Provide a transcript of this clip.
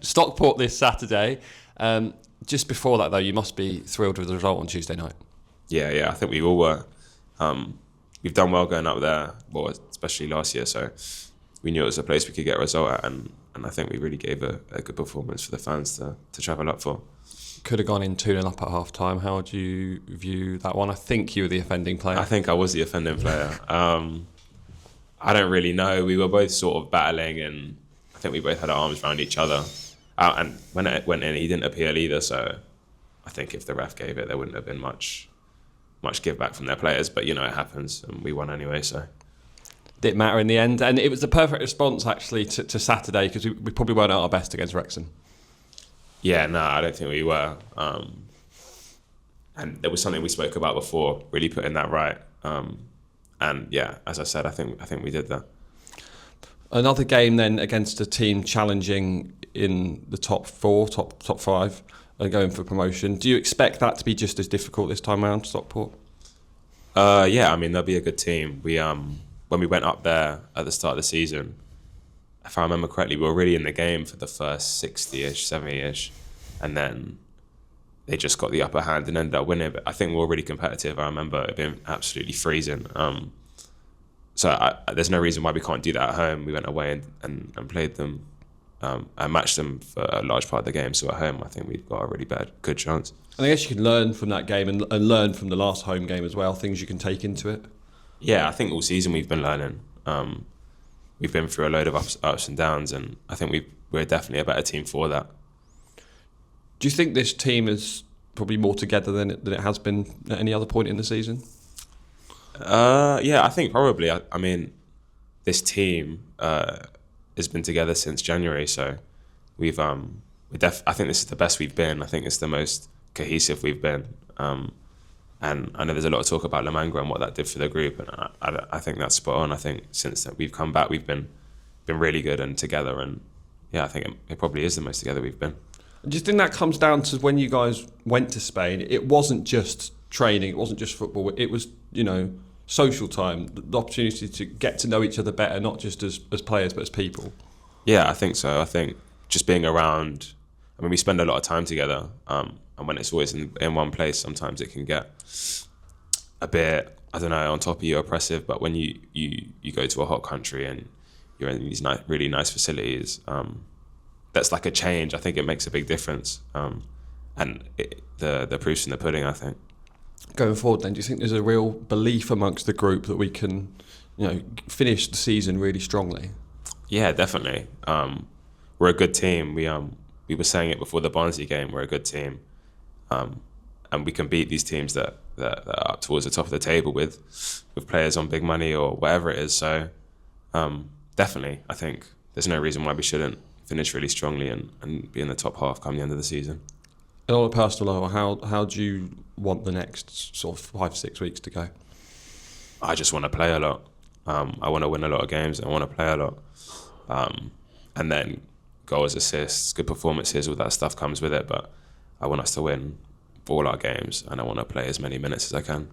Stockport this Saturday. Just before that, though, you must be thrilled with the result on Tuesday night. Yeah, I think we all were. We've done well going up there, well, especially last year, so we knew it was a place we could get a result at, and I think we really gave a good performance for the fans to travel up for. Could have gone in 2-0 up at half time. How do you view that one? I think you were the offending player. I think I was the offending player. I don't really know. We were both sort of battling, and I think we both had our arms around each other. And when it went in, he didn't appeal either, so I think if the ref gave it, there wouldn't have been much give back from their players. But, it happens, and we won anyway, so... Didn't matter in the end, and it was the perfect response actually to Saturday, because we probably weren't at our best against Wrexham. Yeah, no, I don't think we were. And there was something we spoke about before, really putting that right. And yeah, as I said, I think we did that. Another game then against a team challenging in the top five, and going for promotion. Do you expect that to be just as difficult this time around, Stockport? Yeah, I mean, they'll be a good team. When we went up there at the start of the season, if I remember correctly, we were really in the game for the first 60-ish, 70-ish, and then they just got the upper hand and ended up winning. But I think we were really competitive. I remember it being absolutely freezing. So there's no reason why we can't do that at home. We went away and played them and matched them for a large part of the game. So at home, I think we've got a really good chance. And I guess you can learn from that game and learn from the last home game as well, things you can take into it. Yeah, I think all season we've been learning. We've been through a load of ups and downs, and I think we're definitely a better team for that. Do you think this team is probably more together than it has been at any other point in the season? Yeah, I think probably. I mean, this team has been together since January, so I think this is the best we've been. I think it's the most cohesive we've been. And I know there's a lot of talk about Lamanga and what that did for the group, and I think that's spot on. I think since that we've come back, we've been really good and together, and yeah, I think it probably is the most together we've been. Do you think that comes down to when you guys went to Spain? It wasn't just training, it wasn't just football, it was, social time, the opportunity to get to know each other better, not just as players, but as people. Yeah, I think so. I think just being around, we spend a lot of time together, and when it's always in one place, sometimes it can get a bit, I don't know, on top of you, oppressive. But when you go to a hot country and you're in these really nice facilities, that's like a change. I think it makes a big difference. And the proof's in the pudding, I think. Going forward then, do you think there's a real belief amongst the group that we can, finish the season really strongly? Yeah, definitely. We're a good team. We were saying it before the Barnsley game, we're a good team. And we can beat these teams that are up towards the top of the table with players on big money or whatever it is. So definitely, I think there's no reason why we shouldn't finish really strongly and be in the top half come the end of the season. And on a personal level, how do you want the next sort of 5-6 weeks to go? I just want to play a lot. I want to win a lot of games. I want to play a lot. And then goals, assists, good performances, all that stuff comes with it. But I want us to win all our games, and I want to play as many minutes as I can.